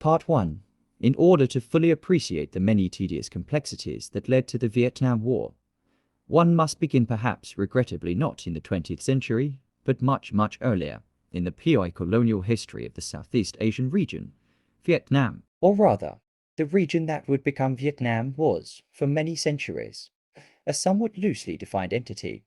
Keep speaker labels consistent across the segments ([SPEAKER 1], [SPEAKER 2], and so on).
[SPEAKER 1] Part 1. In order to fully appreciate the many tedious complexities that led to the Vietnam War, one must begin perhaps regrettably not in the 20th century, but much, much earlier, in the POI colonial history of the Southeast Asian region, Vietnam. Or rather, the region that would become Vietnam was, for many centuries, a somewhat loosely defined entity,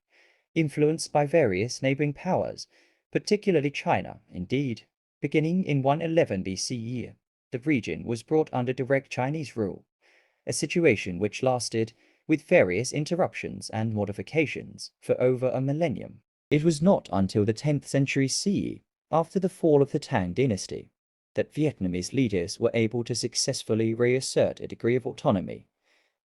[SPEAKER 1] influenced by various neighboring powers, particularly China. Indeed, beginning in 111 BCE, the region was brought under direct Chinese rule, a situation which lasted, with various interruptions and modifications, for over a millennium. It was not until the 10th century CE, after the fall of the Tang dynasty, that Vietnamese leaders were able to successfully reassert a degree of autonomy.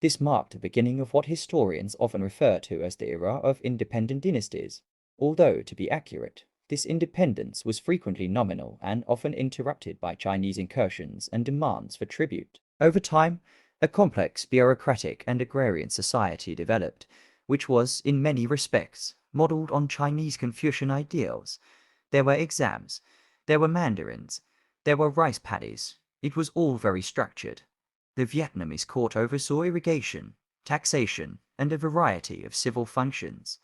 [SPEAKER 1] This marked the beginning of what historians often refer to as the era of independent dynasties, although, to be accurate, this independence was frequently nominal and often interrupted by Chinese incursions and demands for tribute. Over time, a complex bureaucratic and agrarian society developed, which was, in many respects, modeled on Chinese Confucian ideals. There were exams, there were mandarins, there were rice paddies. It was all very structured. The Vietnamese court oversaw irrigation, taxation, and a variety of civil functions,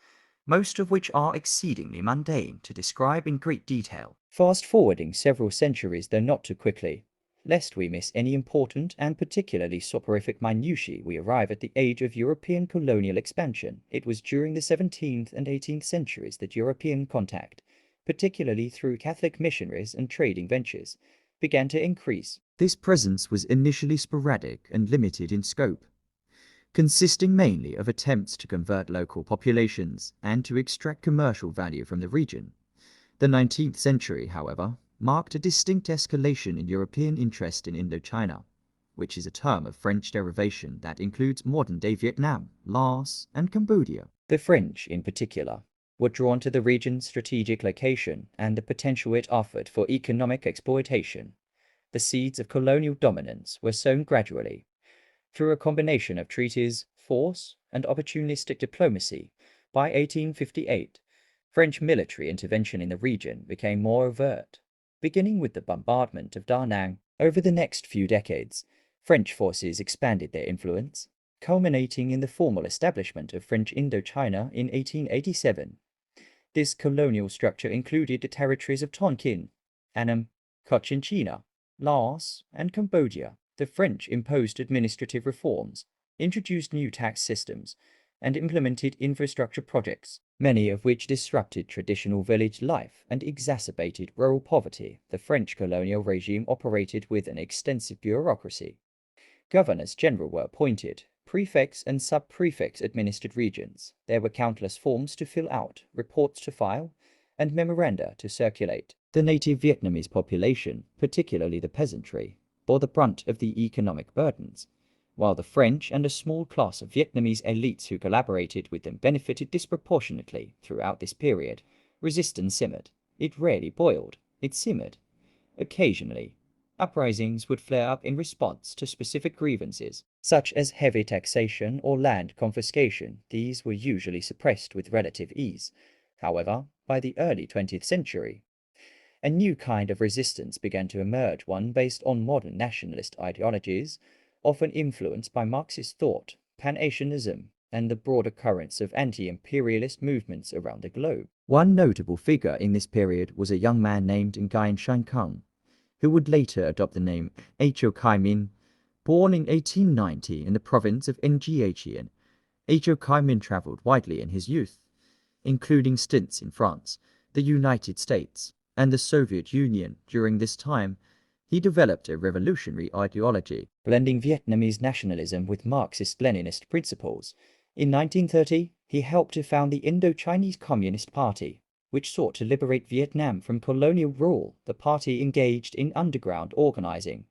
[SPEAKER 1] most of which are exceedingly mundane to describe in great detail. Fast-forwarding several centuries, though not too quickly, lest we miss any important and particularly soporific minutiae, we arrive at the age of European colonial expansion. It was during the 17th and 18th centuries that European contact, particularly through Catholic missionaries and trading ventures, began to increase. This presence was initially sporadic and limited in scope, consisting mainly of attempts to convert local populations and to extract commercial value from the region. The 19th century, however, marked a distinct escalation in European interest in Indochina, which is a term of French derivation that includes modern-day Vietnam, Laos, and Cambodia. The French, in particular, were drawn to the region's strategic location and the potential it offered for economic exploitation. The seeds of colonial dominance were sown gradually. Through a combination of treaties, force, and opportunistic diplomacy, by 1858, French military intervention in the region became more overt. Beginning with the bombardment of Da Nang, over the next few decades, French forces expanded their influence, culminating in the formal establishment of French Indochina in 1887. This colonial structure included the territories of Tonkin, Annam, Cochinchina, Laos, and Cambodia. The French imposed administrative reforms, introduced new tax systems, and implemented infrastructure projects, many of which disrupted traditional village life and exacerbated rural poverty. The French colonial regime operated with an extensive bureaucracy. Governors general were appointed, prefects and sub-prefects administered regions. There were countless forms to fill out, reports to file, and memoranda to circulate. The native Vietnamese population, particularly the peasantry, bore the brunt of the economic burdens, while the French and a small class of Vietnamese elites who collaborated with them benefited disproportionately. Throughout this period, resistance simmered. It rarely boiled, it simmered. Occasionally, uprisings would flare up in response to specific grievances, such as heavy taxation or land confiscation. These were usually suppressed with relative ease. However, by the early 20th century, a new kind of resistance began to emerge, one based on modern nationalist ideologies, often influenced by Marxist thought, Pan-Asianism, and the broader currents of anti-imperialist movements around the globe. One notable figure in this period was a young man named Nguyen Shan Kung, who would later adopt the name Ho Chi Minh. Born in 1890 in the province of Ngien, Ho Chi Minh traveled widely in his youth, including stints in France, the United States, and the Soviet Union. During this time, he developed a revolutionary ideology, blending Vietnamese nationalism with Marxist-Leninist principles. In 1930, he helped to found the Indo-Chinese Communist Party, which sought to liberate Vietnam from colonial rule. The party engaged in underground organizing,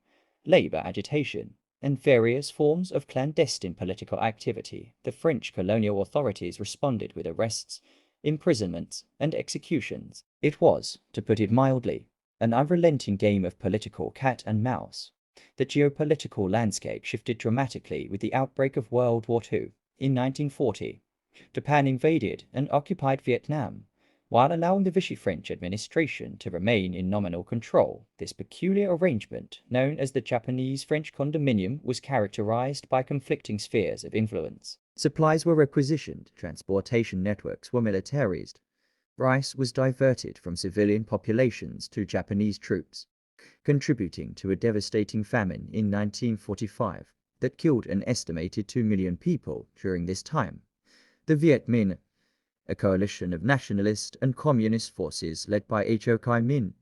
[SPEAKER 1] labor agitation, and various forms of clandestine political activity. The French colonial authorities responded with arrests, imprisonments, and executions. It was, to put it mildly, an unrelenting game of political cat and mouse. The geopolitical landscape shifted dramatically with the outbreak of World War II. In 1940, Japan invaded and occupied Vietnam, while allowing the Vichy French administration to remain in nominal control. This peculiar arrangement, known as the Japanese-French condominium, was characterized by conflicting spheres of influence. Supplies were requisitioned, transportation networks were militarized, rice was diverted from civilian populations to Japanese troops, contributing to a devastating famine in 1945 that killed an estimated 2 million people during this time. The Viet Minh, a coalition of nationalist and communist forces led by Ho Chi Minh,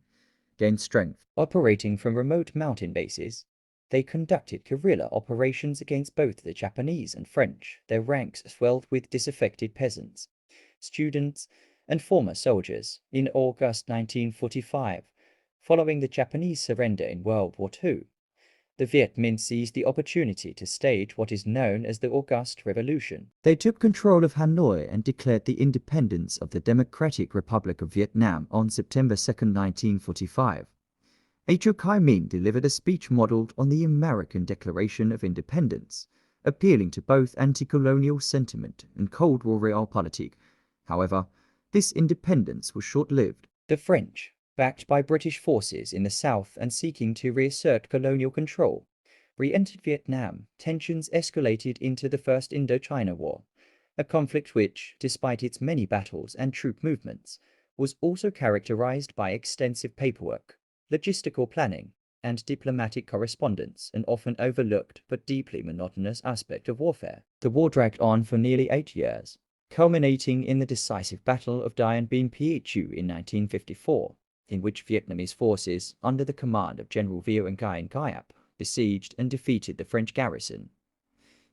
[SPEAKER 1] gained strength. Operating from remote mountain bases, they conducted guerrilla operations against both the Japanese and French. Their ranks swelled with disaffected peasants, students, and former soldiers. In August 1945, following the Japanese surrender in World War II, the Viet Minh seized the opportunity to stage what is known as the August Revolution. They took control of Hanoi and declared the independence of the Democratic Republic of Vietnam on September 2, 1945. Ho Chi Minh delivered a speech modeled on the American Declaration of Independence, appealing to both anti-colonial sentiment and Cold War realpolitik. However, this independence was short-lived. The French, backed by British forces in the south and seeking to reassert colonial control, re-entered Vietnam. Tensions escalated into the First Indochina War, a conflict which, despite its many battles and troop movements, was also characterized by extensive paperwork, logistical planning, and diplomatic correspondence, an often overlooked but deeply monotonous aspect of warfare. The war dragged on for nearly 8 years, culminating in the decisive Battle of Dien Bien Phu in 1954, in which Vietnamese forces, under the command of General Vieux Nguyen Giap, besieged and defeated the French garrison.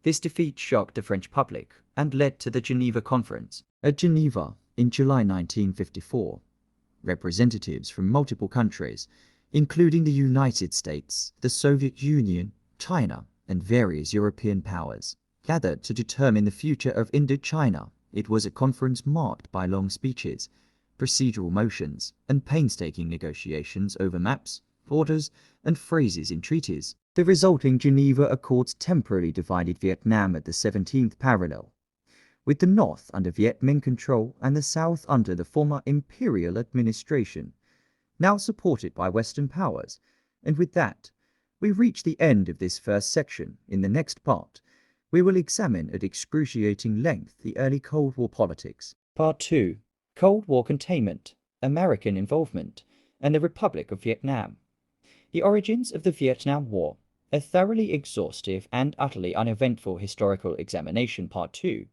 [SPEAKER 1] This defeat shocked the French public and led to the Geneva Conference. At Geneva, in July 1954, representatives from multiple countries, including the United States, the Soviet Union, China, and various European powers, gathered to determine the future of Indochina. It was a conference marked by long speeches, procedural motions, and painstaking negotiations over maps, borders, and phrases in treaties. The resulting Geneva Accords temporarily divided Vietnam at the 17th parallel, with the north under Viet Minh control and the south under the former imperial administration, now supported by Western powers. And with that, we reach the end of this first section. In the next part, we will examine at excruciating length the early Cold War politics. Part 2. Cold War Containment, American Involvement, and the Republic of Vietnam. The origins of the Vietnam War, a thoroughly exhaustive and utterly uneventful historical examination. Part 2.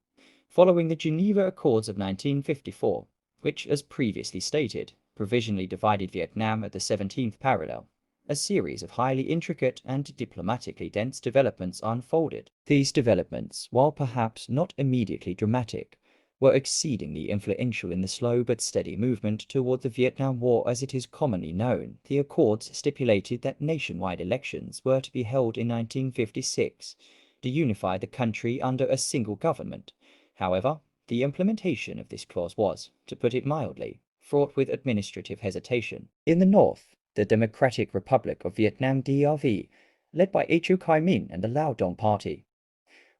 [SPEAKER 1] Following the Geneva Accords of 1954, which, as previously stated, provisionally divided Vietnam at the 17th parallel, a series of highly intricate and diplomatically dense developments unfolded. These developments, while perhaps not immediately dramatic, were exceedingly influential in the slow but steady movement toward the Vietnam War as it is commonly known. The Accords stipulated that nationwide elections were to be held in 1956 to unify the country under a single government. However, the implementation of this clause was, to put it mildly, fraught with administrative hesitation. In the north, the Democratic Republic of Vietnam DRV, led by Ho Chi Minh and the Lao Dong Party,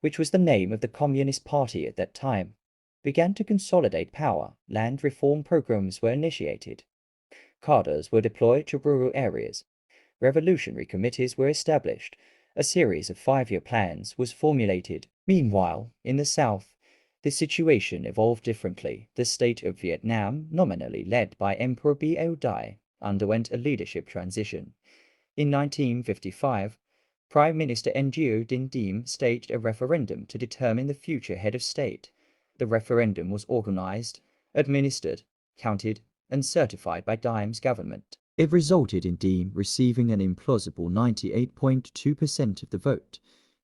[SPEAKER 1] which was the name of the Communist Party at that time, began to consolidate power. Land reform programs were initiated. Cadres were deployed to rural areas. Revolutionary committees were established. A series of 5-year plans was formulated. Meanwhile, in the south, the situation evolved differently. The state of Vietnam, nominally led by Emperor B.O. Dai, underwent a leadership transition. In 1955, Prime Minister Ngo Dinh Diem staged a referendum to determine the future head of state. The referendum was organized, administered, counted, and certified by Diem's government. It resulted in Diem receiving an implausible 98.2% of the vote,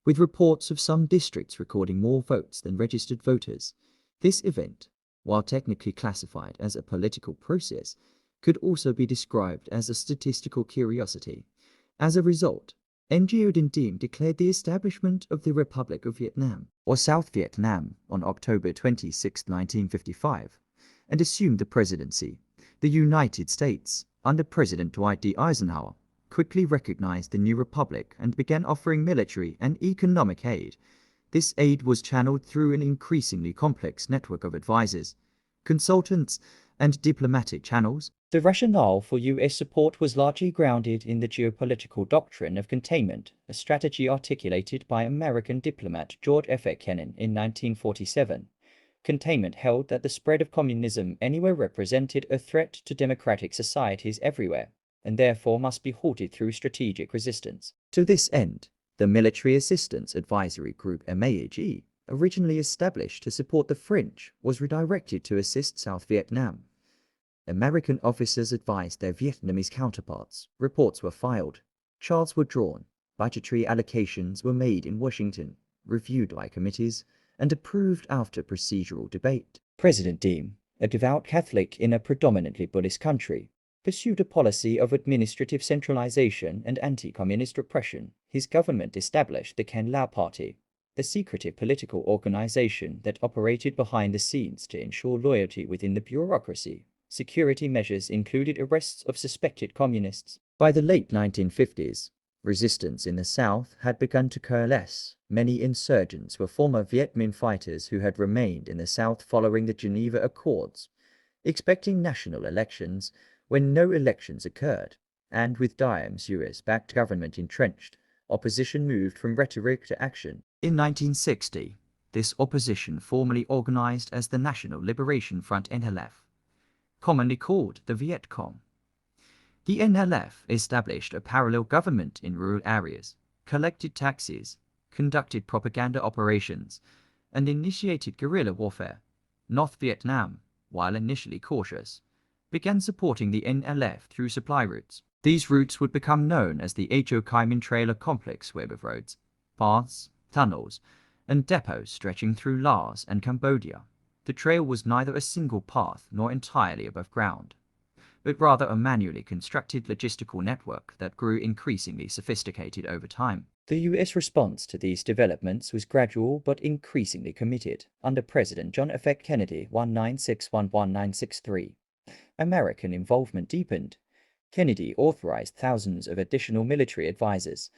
[SPEAKER 1] with reports of some districts recording more votes than registered voters. This event, while technically classified as a political process, could also be described as a statistical curiosity. As a result, Ngo Dinh Diem declared the establishment of the Republic of Vietnam, or South Vietnam, on October 26, 1955, and assumed the presidency. The United States, under President Dwight D. Eisenhower, quickly recognized the new republic and began offering military and economic aid. This aid was channeled through an increasingly complex network of advisors, consultants, and diplomatic channels. The rationale for US support was largely grounded in the geopolitical doctrine of containment, a strategy articulated by American diplomat George F. Kennan in 1947. Containment held that the spread of communism anywhere represented a threat to democratic societies everywhere, and therefore must be halted through strategic resistance. To this end, the Military Assistance Advisory Group MAAG, originally established to support the French, was redirected to assist South Vietnam. American officers advised their Vietnamese counterparts, reports were filed, charts were drawn, budgetary allocations were made in Washington, reviewed by committees, and approved after procedural debate. President Diem, a devout Catholic in a predominantly Buddhist country, pursued a policy of administrative centralization and anti-communist repression. His government established the Khen Lao Party, the secretive political organization that operated behind the scenes to ensure loyalty within the bureaucracy. Security measures included arrests of suspected communists. By the late 1950s, resistance in the South had begun to coalesce. Many insurgents were former Viet Minh fighters who had remained in the South following the Geneva Accords, expecting national elections when no elections occurred, and with Diem's US-backed government entrenched, opposition moved from rhetoric to action. In 1960, this opposition formally organized as the National Liberation Front NLF, commonly called the Viet Cong. The NLF established a parallel government in rural areas, collected taxes, conducted propaganda operations, and initiated guerrilla warfare. North Vietnam, while initially cautious, began supporting the NLF through supply routes. These routes would become known as the Ho Chi Minh Trail, a complex web of roads, paths, tunnels, and depots stretching through Laos and Cambodia. The trail was neither a single path nor entirely above ground, but rather a manually constructed logistical network that grew increasingly sophisticated over time. The US response to these developments was gradual but increasingly committed. Under President John F. Kennedy 1963, American involvement deepened. Kennedy authorized thousands of additional military advisors,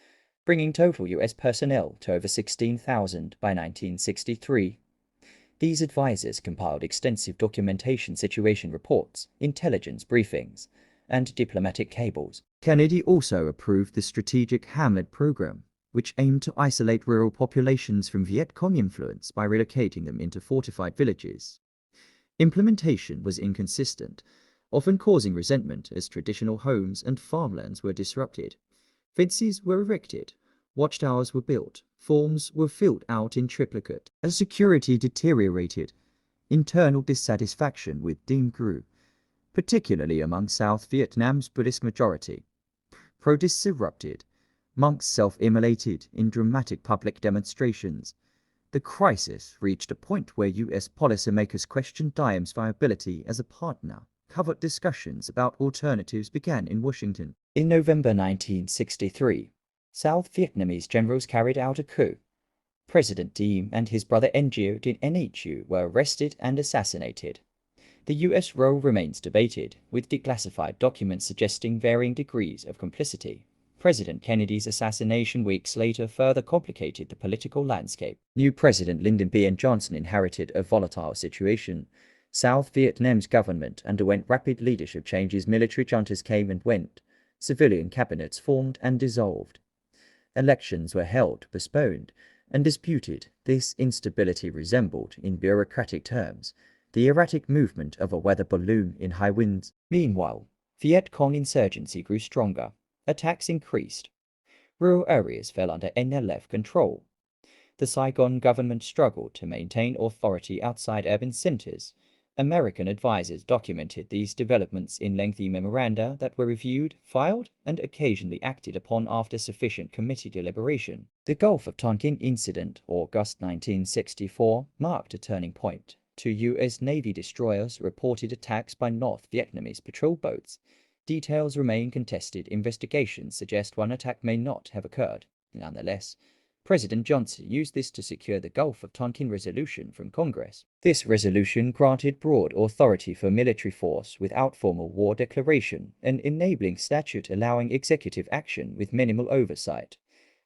[SPEAKER 1] bringing total US personnel to over 16,000 by 1963. These advisors compiled extensive documentation, situation reports, intelligence briefings, and diplomatic cables. Kennedy also approved the Strategic Hamlet Program, which aimed to isolate rural populations from Viet Cong influence by relocating them into fortified villages. Implementation was inconsistent, often causing resentment as traditional homes and farmlands were disrupted. Fences were erected, watchtowers were built, forms were filled out in triplicate. As security deteriorated, internal dissatisfaction with Diem grew, particularly among South Vietnam's Buddhist majority. Protests erupted, monks self-immolated in dramatic public demonstrations. The crisis reached a point where US policymakers questioned Diem's viability as a partner. Covert discussions about alternatives began in Washington. In November 1963, South Vietnamese generals carried out a coup. President Diem and his brother Ngo Dinh Nhu were arrested and assassinated. The US role remains debated, with declassified documents suggesting varying degrees of complicity. President Kennedy's assassination weeks later further complicated the political landscape. New President Lyndon B. Johnson inherited a volatile situation. South Vietnam's government underwent rapid leadership changes, military juntas came and went, civilian cabinets formed and dissolved. Elections were held, postponed, and disputed. This instability resembled, in bureaucratic terms, the erratic movement of a weather balloon in high winds. Meanwhile, Viet Cong insurgency grew stronger. Attacks increased. Rural areas fell under NLF control. The Saigon government struggled to maintain authority outside urban centers. American advisors documented these developments in lengthy memoranda that were reviewed, filed, and occasionally acted upon after sufficient committee deliberation. The Gulf of Tonkin incident, August 1964, marked a turning point. 2 US Navy destroyers reported attacks by North Vietnamese patrol boats. Details remain contested. Investigations suggest one attack may not have occurred. Nonetheless, President Johnson used this to secure the Gulf of Tonkin resolution from Congress. This resolution granted broad authority for military force without formal war declaration, an enabling statute allowing executive action with minimal oversight.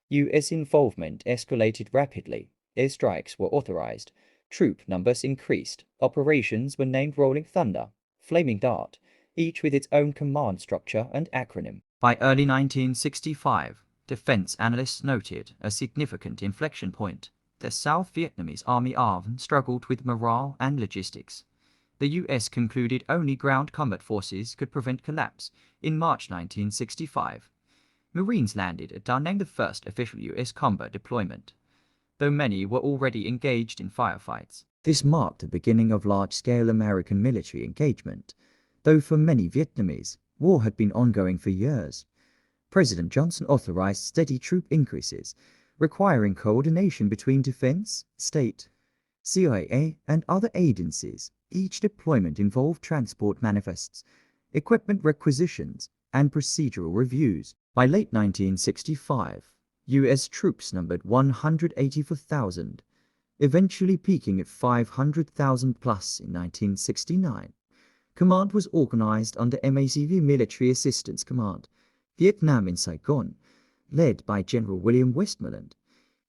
[SPEAKER 1] US involvement escalated rapidly. Airstrikes were authorized. Troop numbers increased. Operations were named Rolling Thunder. Flaming Dart, each with its own command structure and acronym. By early 1965, defense analysts noted a significant inflection point. The South Vietnamese Army ARVN struggled with morale and logistics. The US concluded only ground combat forces could prevent collapse. In March 1965, Marines landed at Da Nang, the first official US combat deployment, though many were already engaged in firefights. This marked the beginning of large-scale American military engagement, though for many Vietnamese, war had been ongoing for years. President Johnson authorized steady troop increases, requiring coordination between defense, state, CIA, and other agencies. Each deployment involved transport manifests, equipment requisitions, and procedural reviews. By late 1965, U.S. troops numbered 184,000, eventually peaking at 500,000 plus in 1969. Command was organized under MACV Military Assistance Command, Vietnam in Saigon, led by General William Westmoreland.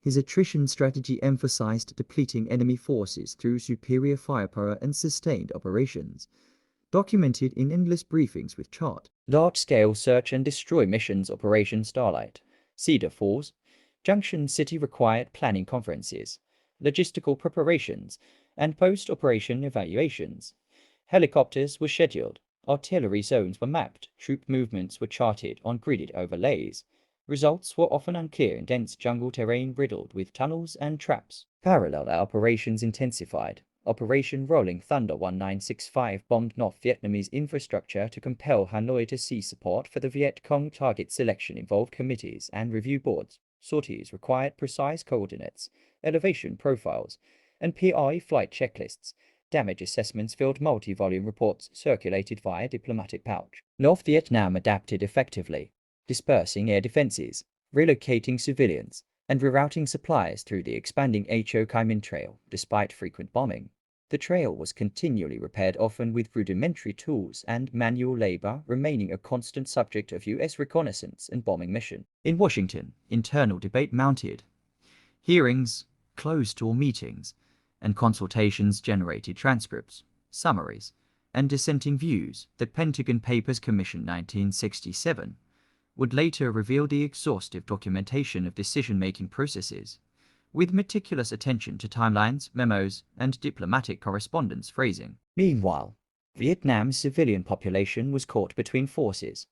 [SPEAKER 1] His attrition strategy emphasized depleting enemy forces through superior firepower and sustained operations, documented in endless briefings with chart. Large-scale search and destroy missions Operation Starlight, Cedar Falls, Junction City required planning conferences, logistical preparations, and post-operation evaluations. Helicopters were scheduled, artillery zones were mapped, troop movements were charted on gridded overlays. Results were often unclear in dense jungle terrain riddled with tunnels and traps. Parallel operations intensified. Operation Rolling Thunder 1965 bombed North Vietnamese infrastructure to compel Hanoi to cease support for the Viet Cong. Target selection involved committees and review boards. Sorties required precise coordinates, elevation profiles, and PI flight checklists. Damage assessments filled multi-volume reports circulated via diplomatic pouch. North Vietnam adapted effectively, dispersing air defenses, relocating civilians, and rerouting supplies through the expanding Ho Chi Minh Trail. Despite frequent bombing, the trail was continually repaired, often with rudimentary tools and manual labor remaining a constant subject of U.S. reconnaissance and bombing mission. In Washington, internal debate mounted. Hearings, closed-door meetings, and consultations generated transcripts, summaries, and dissenting views. The Pentagon Papers Commission 1967 would later reveal the exhaustive documentation of decision-making processes, with meticulous attention to timelines, memos, and diplomatic correspondence phrasing. Meanwhile, Vietnam's civilian population was caught between forces.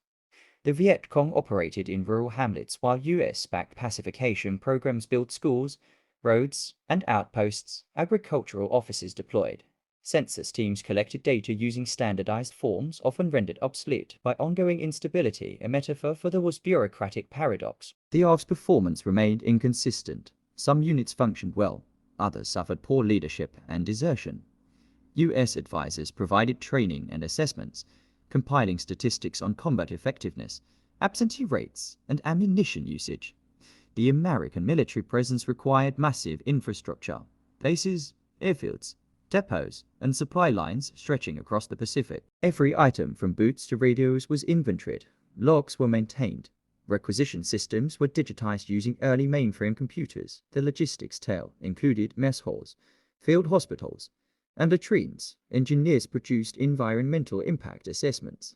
[SPEAKER 1] The Viet Cong operated in rural hamlets while US-backed pacification programs built schools, roads, and outposts. Agricultural offices deployed. Census teams collected data using standardized forms, often rendered obsolete by ongoing instability, a metaphor for the was bureaucratic paradox. The ARV's performance remained inconsistent. Some units functioned well, others suffered poor leadership and desertion. U.S. advisors provided training and assessments, compiling statistics on combat effectiveness, absentee rates, and ammunition usage. The American military presence required massive infrastructure, bases, airfields, depots, and supply lines stretching across the Pacific. Every item from boots to radios was inventoried, logs were maintained, requisition systems were digitized using early mainframe computers. The logistics tail included mess halls, field hospitals, and latrines. Engineers produced environmental impact assessments.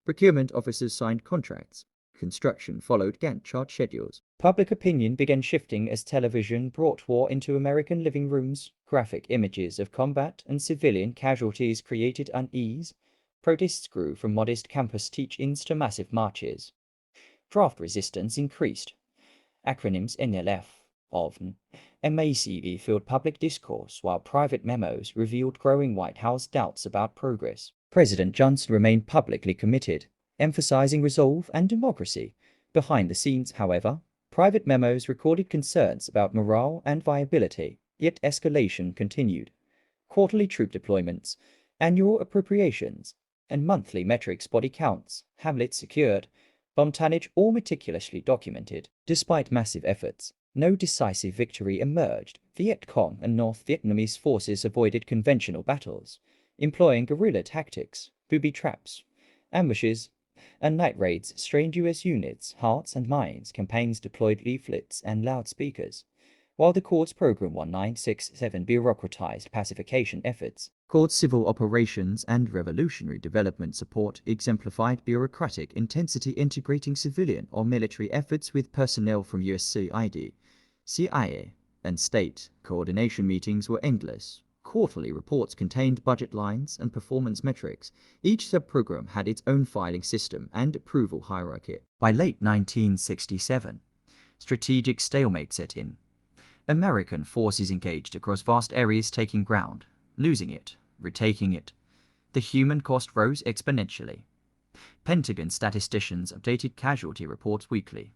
[SPEAKER 1] Procurement officers signed contracts. Construction followed Gantt chart schedules. Public opinion began shifting as television brought war into American living rooms. Graphic images of combat and civilian casualties created unease. Protests grew from modest campus teach-ins to massive marches. Draft resistance increased. Acronyms NLF, OVN, MACV filled public discourse, while private memos revealed growing White House doubts about progress. President Johnson remained publicly committed, emphasizing resolve and democracy. Behind the scenes, however, private memos recorded concerns about morale and viability, yet escalation continued. Quarterly troop deployments, annual appropriations, and monthly metrics, body counts, hamlets secured, bomb tonnage, all meticulously documented. Despite massive efforts, no decisive victory emerged. Viet Cong and North Vietnamese forces avoided conventional battles, employing guerrilla tactics, booby traps, ambushes, and night raids strained U.S. units, hearts and minds. Campaigns deployed leaflets and loudspeakers, while the Quds Program 1967 bureaucratized pacification efforts. Quds Civil Operations and Revolutionary Development Support exemplified bureaucratic intensity integrating civilian or military efforts with personnel from USAID, CIA, and state. Coordination meetings were endless. Quarterly reports contained budget lines and performance metrics. Each sub-program had its own filing system and approval hierarchy. By late 1967, strategic stalemate set in. American forces engaged across vast areas, taking ground, losing it, retaking it. The human cost rose exponentially. Pentagon statisticians updated casualty reports weekly.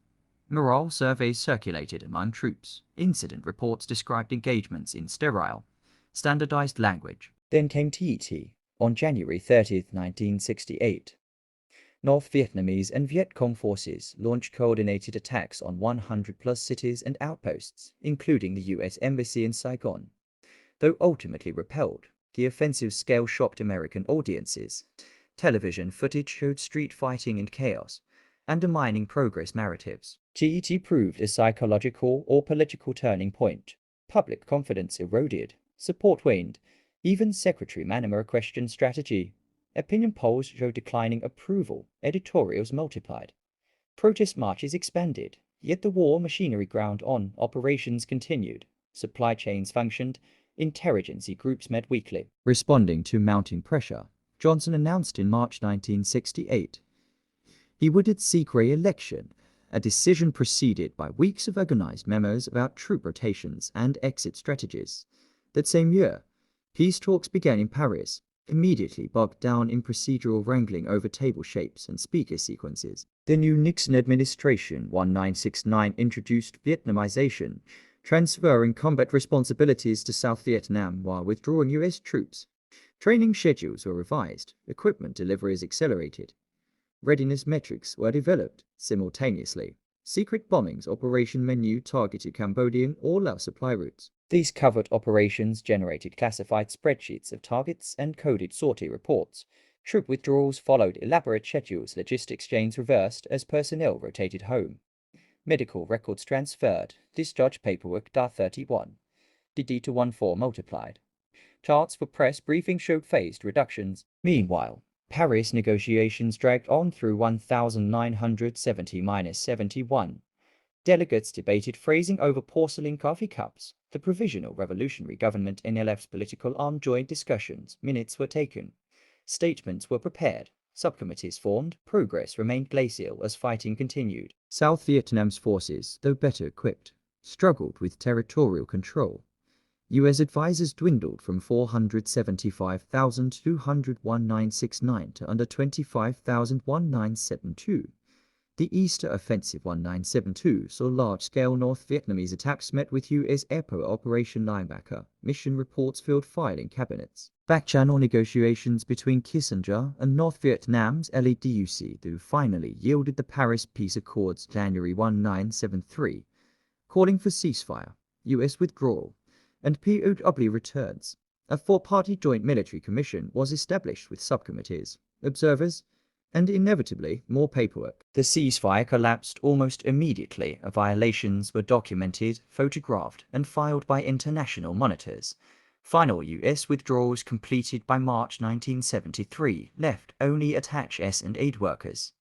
[SPEAKER 1] Morale surveys circulated among troops. Incident reports described engagements in sterile, standardized language. Then came TET on January 30, 1968. North Vietnamese and Viet Cong forces launched coordinated attacks on 100-plus cities and outposts, including the U.S. Embassy in Saigon. Though ultimately repelled, the offensive scale shocked American audiences. Television footage showed street fighting and chaos, undermining progress narratives. TET proved a psychological or political turning point. Public confidence eroded, support waned. Even Secretary McNamara questioned strategy. Opinion polls showed declining approval, editorials multiplied. Protest marches expanded, yet the war machinery ground on, operations continued, supply chains functioned, intelligence groups met weekly. Responding to mounting pressure, Johnson announced in March 1968 he would seek re-election, a decision preceded by weeks of organized memos about troop rotations and exit strategies. That same year, peace talks began in Paris, immediately bogged down in procedural wrangling over table shapes and speaker sequences. The new Nixon administration 1969 introduced Vietnamization, transferring combat responsibilities to South Vietnam while withdrawing U.S. troops. Training schedules were revised, equipment deliveries accelerated. Readiness metrics were developed simultaneously. Secret bombings operation menu targeted Cambodian or Laos supply routes. These covert operations generated classified spreadsheets of targets and coded sortie reports. Troop withdrawals followed elaborate schedules, logistics chains reversed as personnel rotated home. Medical records transferred, discharge paperwork DA-31. The D-14 multiplied. Charts for press briefings showed phased reductions. Meanwhile, Paris negotiations dragged on through 1970-71. Delegates debated phrasing over porcelain coffee cups. The Provisional Revolutionary Government NLF's political arm joined discussions. Minutes were taken. Statements were prepared. Subcommittees formed. Progress remained glacial as fighting continued. South Vietnam's forces, though better equipped, struggled with territorial control. U.S. advisors dwindled from 475,000 to 1969 to under 25,000 1972. The Easter Offensive 1972 saw large-scale North Vietnamese attacks met with U.S. airport Operation Linebacker. Mission reports filled filing cabinets. Back-channel negotiations between Kissinger and North Vietnam's LADUC though finally yielded the Paris Peace Accords January 1973, calling for ceasefire, U.S. withdrawal, and POW returns. A four-party joint military commission was established with subcommittees, observers, and inevitably more paperwork. The ceasefire collapsed almost immediately. Violations were documented, photographed, and filed by international monitors. Final U.S. withdrawals completed by March 1973 left only attached and aid workers.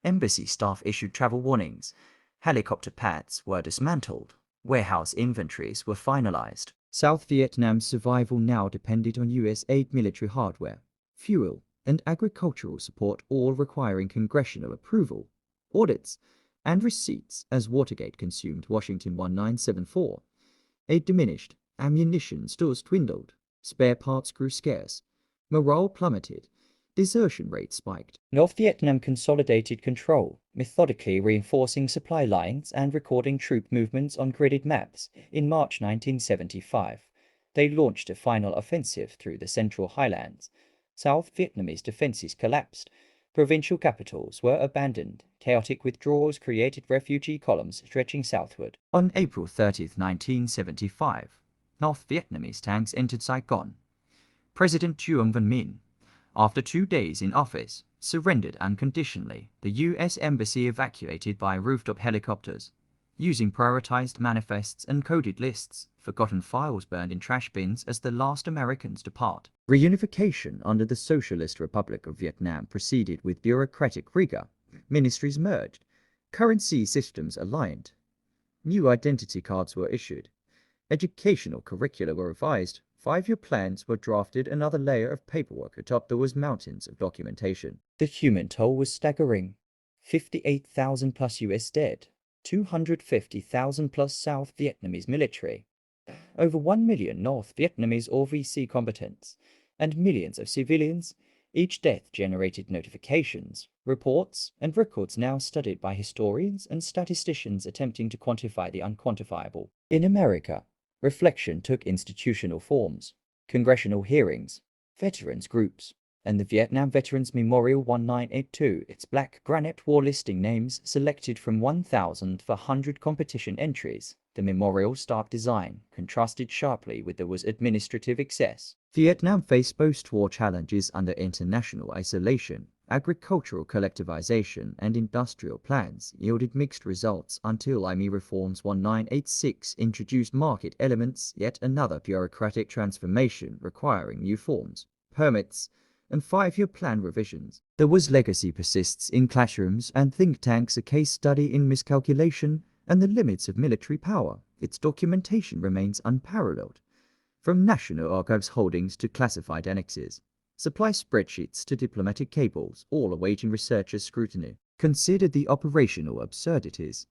[SPEAKER 1] Embassy staff issued travel warnings. Helicopter pads were dismantled. Warehouse inventories were finalized. South Vietnam's survival now depended on U.S. aid, military hardware, fuel, and agricultural support, all requiring congressional approval, audits, and receipts. As Watergate consumed Washington 1974, aid diminished, ammunition stores dwindled, spare parts grew scarce, morale plummeted, desertion rates spiked. North Vietnam consolidated control, methodically reinforcing supply lines and recording troop movements on gridded maps. In March 1975, they launched a final offensive through the Central Highlands. South Vietnamese defenses collapsed. Provincial capitals were abandoned. Chaotic withdrawals created refugee columns stretching southward. On April 30, 1975, North Vietnamese tanks entered Saigon. President Nguyen Van Minh, after 2 days in office, surrendered unconditionally. The U.S. Embassy evacuated by rooftop helicopters. using prioritized manifests and coded lists, forgotten files burned in trash bins as the last Americans depart. Reunification under the Socialist Republic of Vietnam proceeded with bureaucratic rigor. Ministries merged, currency systems aligned, new identity cards were issued, educational curricula were revised, 5-year plans were drafted, another layer of paperwork atop there was mountains of documentation. The human toll was staggering. 58,000 plus US dead, 250,000 plus South Vietnamese military, over 1 million North Vietnamese or VC combatants, and millions of civilians. Each death generated notifications, reports, and records now studied by historians and statisticians attempting to quantify the unquantifiable. In America, reflection took institutional forms, congressional hearings, veterans groups, and the Vietnam Veterans Memorial 1982, its black granite wall listing names selected from 1,400 competition entries. The memorial's stark design contrasted sharply with there was administrative excess. Vietnam faced post-war challenges under international isolation. Agricultural collectivization and industrial plans yielded mixed results until IME Reforms 1986 introduced market elements, yet another bureaucratic transformation requiring new forms, permits, and 5-year plan revisions. There was legacy persists in classrooms and think tanks, a case study in miscalculation and the limits of military power. Its documentation remains unparalleled. From National Archives holdings to classified annexes, supply spreadsheets to diplomatic cables, all awaiting researchers' scrutiny. Consider the operational absurdities.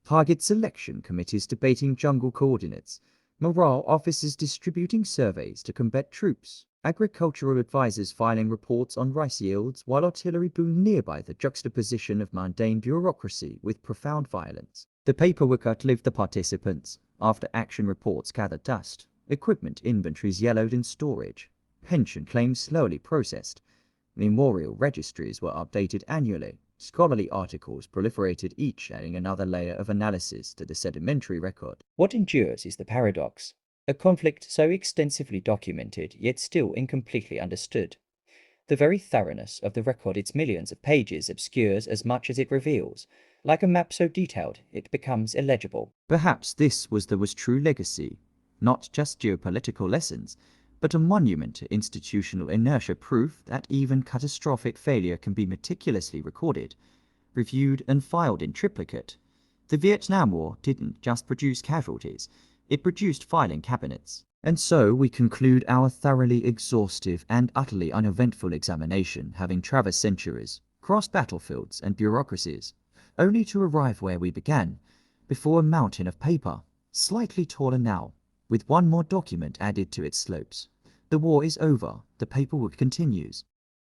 [SPEAKER 1] Target selection committees debating jungle coordinates, morale officers distributing surveys to combat troops, agricultural advisors filing reports on rice yields while artillery boomed nearby. The juxtaposition of mundane bureaucracy with profound violence. The paperwork outlived the participants. After action reports gathered dust, equipment inventories yellowed in storage, pension claims slowly processed, memorial registries were updated annually, scholarly articles proliferated, each adding another layer of analysis to the sedimentary record. What endures is the paradox. A conflict so extensively documented, yet still incompletely understood. The very thoroughness of the record, its millions of pages, obscures as much as it reveals. Like a map so detailed, it becomes illegible. Perhaps this was true legacy, not just geopolitical lessons, but a monument to institutional inertia, proof that even catastrophic failure can be meticulously recorded, reviewed, and filed in triplicate. The Vietnam War didn't just produce casualties, it produced filing cabinets. And so we conclude our thoroughly exhaustive and utterly uneventful examination, having traversed centuries, crossed battlefields and bureaucracies, only to arrive where we began, before a mountain of paper, slightly taller now, with one more document added to its slopes. The war is over, the paperwork continues.